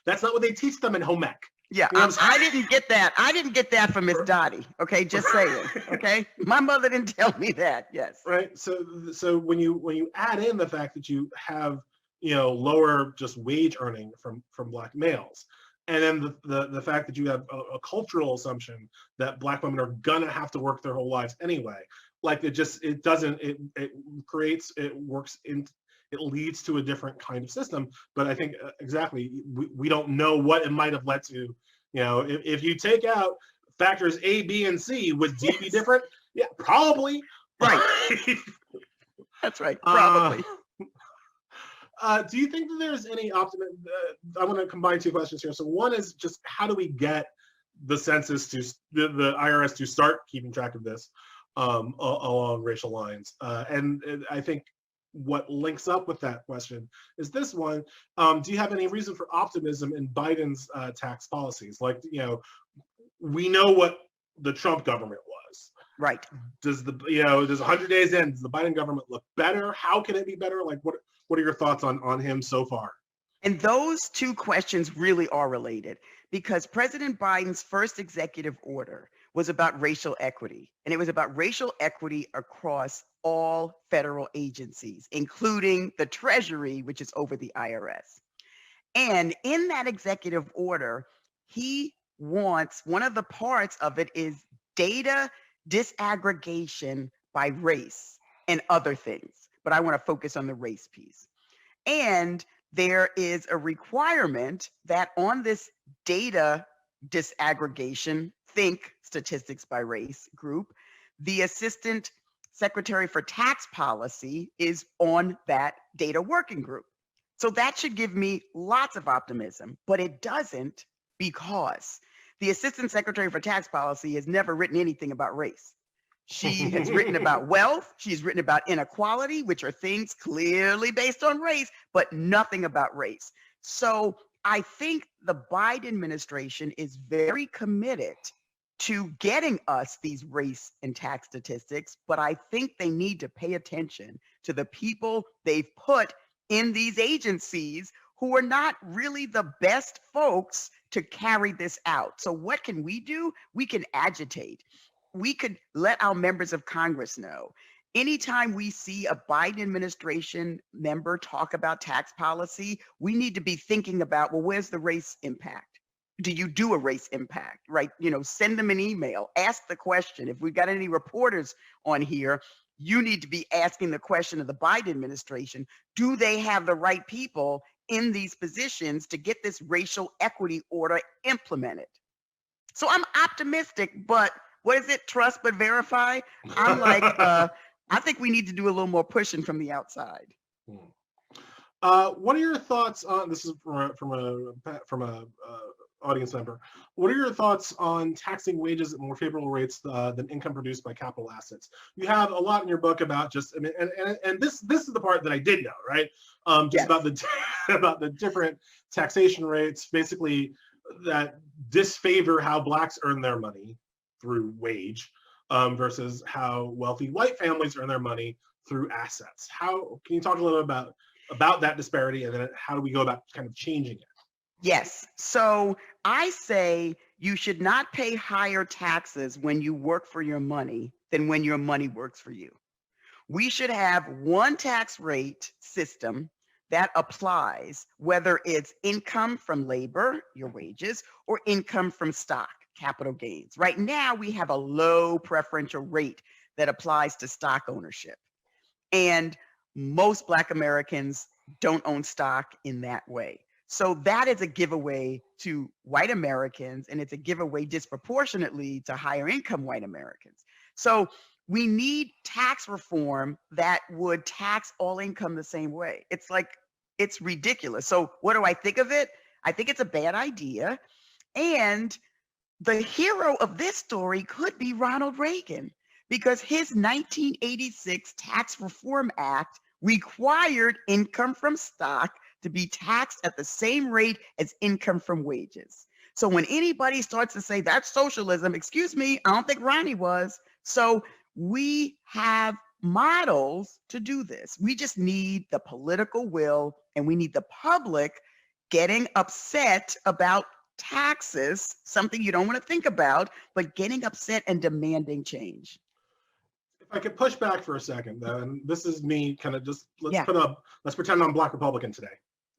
that's not what they teach them in home ec. Yeah, I didn't get that. I didn't get that from Miss Dottie. Okay, just saying. Okay, my mother didn't tell me that. Yes. Right. So when you add in the fact that you have lower just wage earning from Black males, and then the fact that you have a cultural assumption that Black women are gonna have to work their whole lives anyway, like it leads to a different kind of system. But I think exactly we don't know what it might have led to. If you take out factors A, B, and C, would D be different? Yeah, probably. Right. That's right. Probably. Do you think that there's any optimism? I want to combine two questions here. So one is just how do we get the census to the IRS to start keeping track of this along racial lines? And I think what links up with that question is this one. Do you have any reason for optimism in Biden's tax policies? Like, we know what the Trump government was. Right. Does 100 days in, does the Biden government look better? How can it be better? Like, what are your thoughts on him so far? And those two questions really are related, because President Biden's first executive order was about racial equity, and it was about racial equity across all federal agencies, including the Treasury, which is over the IRS. And in that executive order, he wants, one of the parts of it is data disaggregation by race and other things. But I want to focus on the race piece. And there is a requirement that on this data disaggregation, think statistics by race group, the Assistant Secretary for Tax Policy is on that data working group. So that should give me lots of optimism, but it doesn't, because the Assistant Secretary for Tax Policy has never written anything about race. She has written about wealth. She's written about inequality, which are things clearly based on race, but nothing about race. So I think the Biden administration is very committed to getting us these race and tax statistics, but I think they need to pay attention to the people they've put in these agencies who are not really the best folks to carry this out. So what can we do? We can agitate. We could let our members of Congress know. Anytime we see a Biden administration member talk about tax policy, we need to be thinking about, well, where's the race impact? Do you do a race impact, right? Send them an email, ask the question. If we've got any reporters on here, you need to be asking the question of the Biden administration, do they have the right people in these positions to get this racial equity order implemented? So I'm optimistic, but what is it? Trust but verify. I'm like, I think we need to do a little more pushing from the outside. What are your thoughts on this? Is from a audience member. What are your thoughts on taxing wages at more favorable rates than income produced by capital assets? You have a lot in your book about just, I mean, and this is the part that I did know, right? Just about the different taxation rates, basically that disfavor how Blacks earn their money through wage versus how wealthy white families earn their money through assets. How can you talk a little about that disparity, and then how do we go about kind of changing it? Yes. So I say you should not pay higher taxes when you work for your money than when your money works for you. We should have one tax rate system that applies, whether it's income from labor, your wages, or income from stock, capital gains. Right now, we have a low preferential rate that applies to stock ownership. And most Black Americans don't own stock in that way. So that is a giveaway to white Americans, and it's a giveaway disproportionately to higher income white Americans. So we need tax reform that would tax all income the same way. It's like, it's ridiculous. So what do I think of it? I think it's a bad idea. And the hero of this story could be Ronald Reagan, because his 1986 Tax Reform Act required income from stock to be taxed at the same rate as income from wages. So when anybody starts to say that's socialism, excuse me, I don't think Ronnie was. So we have models to do this. We just need the political will, and we need the public getting upset about taxes, something you don't want to think about, but getting upset and demanding change. If I could push back for a second, though, and this is me kind of just, Yeah. let's pretend I'm Black Republican today.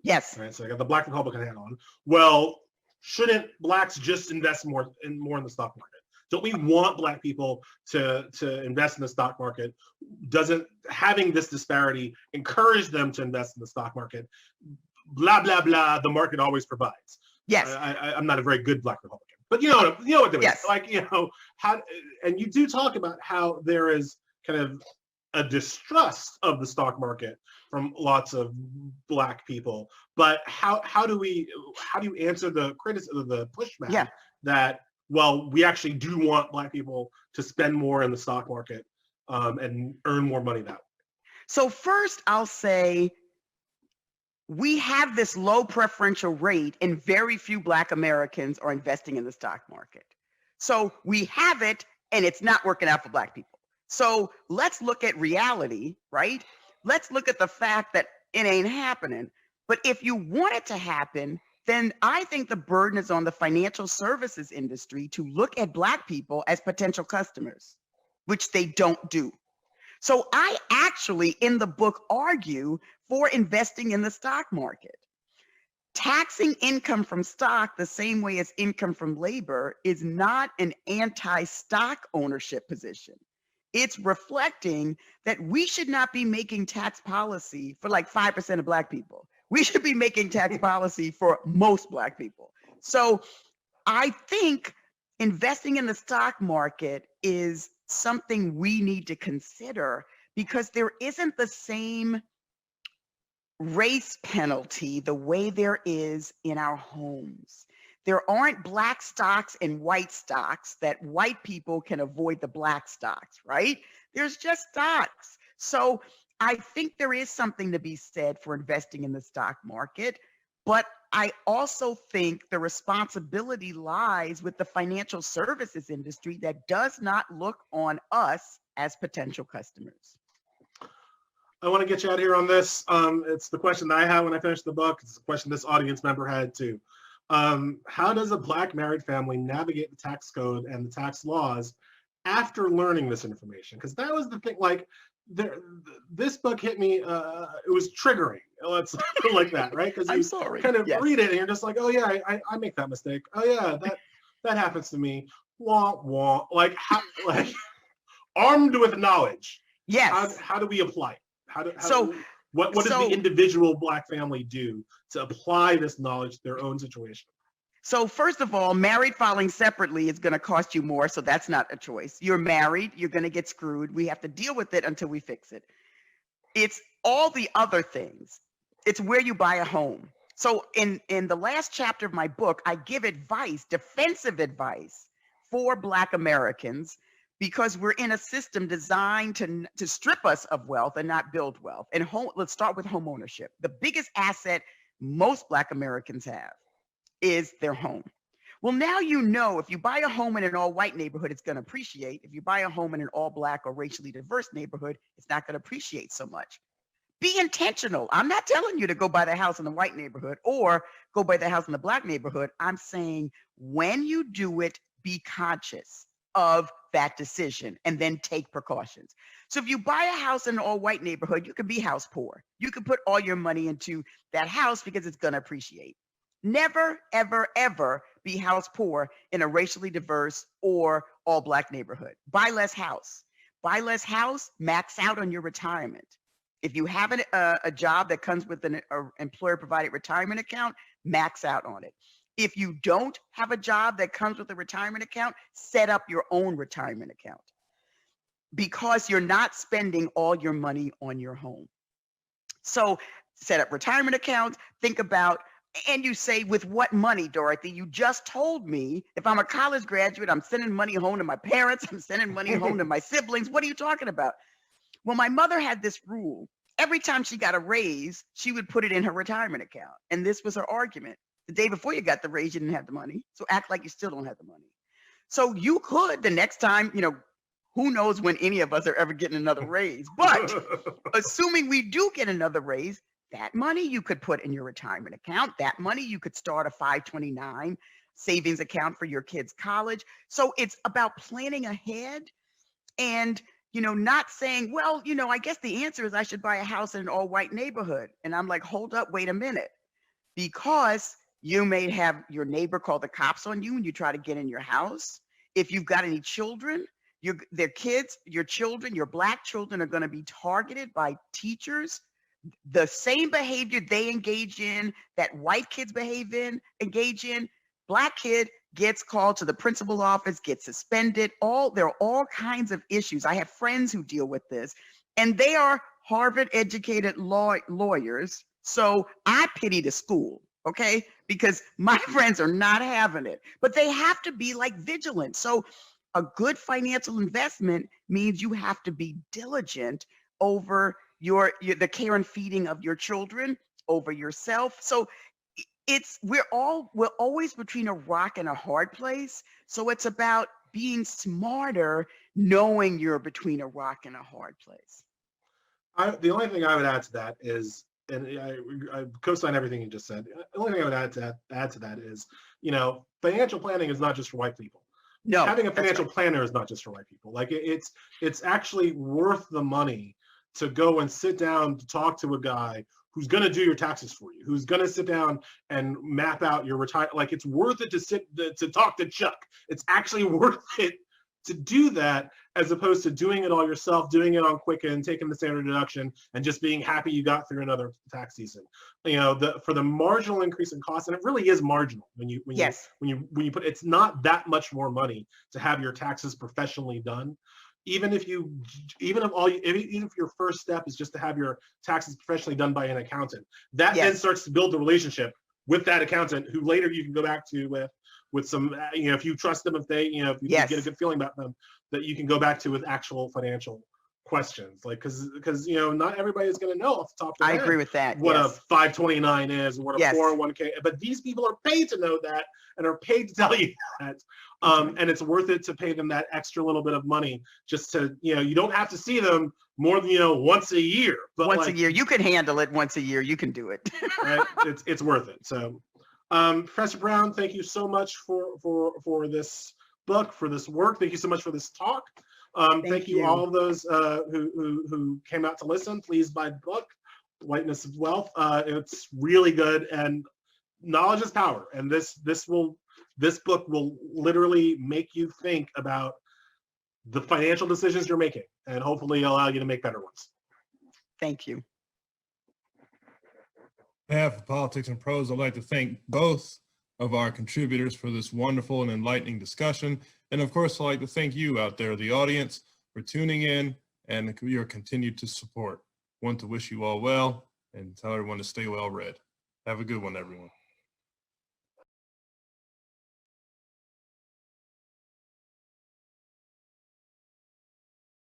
Yes. All right, so I got the Black Republican hat on. Well, shouldn't Blacks just invest more in the stock market? Don't we want Black people to invest in the stock market? Doesn't having this disparity encourage them to invest in the stock market? Blah blah blah. The market always provides. Yes. I'm not a very good Black Republican, but you know what there is. Yes. Like, how, and you do talk about how there is kind of a distrust of the stock market from lots of Black people. But how do you answer the criticism, the pushback that, well, we actually do want Black people to spend more in the stock market and earn more money that way? So first, I'll say we have this low preferential rate, and very few Black Americans are investing in the stock market. So we have it, and it's not working out for Black people. So let's look at reality, right? Let's look at the fact that it ain't happening. But if you want it to happen, then I think the burden is on the financial services industry to look at Black people as potential customers, which they don't do. So I actually, in the book, argue for investing in the stock market. Taxing income from stock the same way as income from labor is not an anti-stock ownership position. It's reflecting that we should not be making tax policy for like 5% of Black people. We should be making tax policy for most Black people. So I think investing in the stock market is something we need to consider, because there isn't the same race penalty the way there is in our homes. There aren't Black stocks and white stocks that white people can avoid the Black stocks, right? There's just stocks. So I think there is something to be said for investing in the stock market, but I also think the responsibility lies with the financial services industry that does not look on us as potential customers. I want to get you out here on this. It's the question that I had when I finished the book. It's the question this audience member had too. How does a Black married family navigate the tax code and the tax laws after learning this information? Because that was the thing, like, this book hit me, it was triggering, let's put it like that, right? Because you kind of read it and you're just like, oh yeah, I make that mistake. Oh yeah, that happens to me. Wah, wah. Like, armed with knowledge. Yes. How do we apply it? What does the individual Black family do to apply this knowledge to their own situation? So first of all, married filing separately is going to cost you more, so that's not a choice. You're married, you're going to get screwed. We have to deal with it until we fix it. It's all the other things. It's where you buy a home. So in the last chapter of my book, I give advice, defensive advice for Black Americans, because we're in a system designed to strip us of wealth and not build wealth. And let's start with home ownership. The biggest asset most Black Americans have is their home. Well, now you know if you buy a home in an all-white neighborhood, it's going to appreciate. If you buy a home in an all-Black or racially diverse neighborhood, it's not going to appreciate so much. Be intentional. I'm not telling you to go buy the house in the white neighborhood or go buy the house in the black neighborhood. I'm saying when you do it, be conscious of that decision and then take precautions. So if you buy a house in an all white neighborhood, you can be house poor. You can put all your money into that house because it's going to appreciate. Never, ever, ever be house poor in a racially diverse or all black neighborhood. Buy less house. Buy less house, max out on your retirement. If you have a job that comes with an employer provided retirement account, max out on it. If you don't have a job that comes with a retirement account, set up your own retirement account because you're not spending all your money on your home. So set up retirement accounts, think about, and you say, with what money, Dorothy? You just told me if I'm a college graduate, I'm sending money home to my parents, I'm sending money home to my siblings. What are you talking about? Well, my mother had this rule. Every time she got a raise, she would put it in her retirement account. And this was her argument. The day before you got the raise, you didn't have the money. So act like you still don't have the money. So you could, the next time, who knows when any of us are ever getting another raise. But assuming we do get another raise, that money you could put in your retirement account. That money you could start a 529 savings account for your kids' college. So it's about planning ahead and not saying, well, I guess the answer is I should buy a house in an all white neighborhood. And I'm like, hold up, wait a minute. Because you may have your neighbor call the cops on you when you try to get in your house. If you've got any children, their kids, your children, your black children are going to be targeted by teachers. The same behavior they engage in, that white kids engage in, black kid gets called to the principal's office, gets suspended. There are all kinds of issues. I have friends who deal with this, and they are Harvard educated lawyers. So I pity the school, okay? Because my friends are not having it, but they have to be vigilant. So a good financial investment means you have to be diligent over the care and feeding of your children, over yourself. So we're always between a rock and a hard place. So it's about being smarter, knowing you're between a rock and a hard place. The only thing I would add to that is, and I co-sign everything you just said. The only thing I would add to that is, financial planning is not just for white people. No, having a financial planner is not just for white people. It's actually worth the money to go and sit down to talk to a guy who's going to do your taxes for you, who's going to sit down and map out your retirement. It's worth it to talk to Chuck. It's actually worth it to do that, as opposed to doing it all yourself, doing it on Quicken, taking the standard deduction, and just being happy you got through another tax season. For the marginal increase in cost, and it really is marginal when you put, it's not that much more money to have your taxes professionally done. Even if your first step is just to have your taxes professionally done by an accountant, that then starts to build the relationship with that accountant, who later you can go back to with some, if you trust them, if you get a good feeling about them, that you can go back to with actual financial questions. Because not everybody is going to know off the top of their head. I agree with that. What a 529 is, what a 401k, but these people are paid to know that and are paid to tell you that. And it's worth it to pay them that extra little bit of money just to, you don't have to see them more than, once a year. But once a year, you can handle it. Once a year, you can do it. Right? It's worth it. So, Professor Brown, thank you so much for this book, for this work. Thank you so much for this talk. Thank you all of those who came out to listen. Please buy the book, Whiteness of Wealth. It's really good, and knowledge is power. And this book will literally make you think about the financial decisions you're making, and hopefully allow you to make better ones. Thank you. On behalf of Politics and Prose, I'd like to thank both of our contributors for this wonderful and enlightening discussion. And of course, I'd like to thank you out there, the audience, for tuning in and your continued support. Want to wish you all well and tell everyone to stay well read. Have a good one, everyone.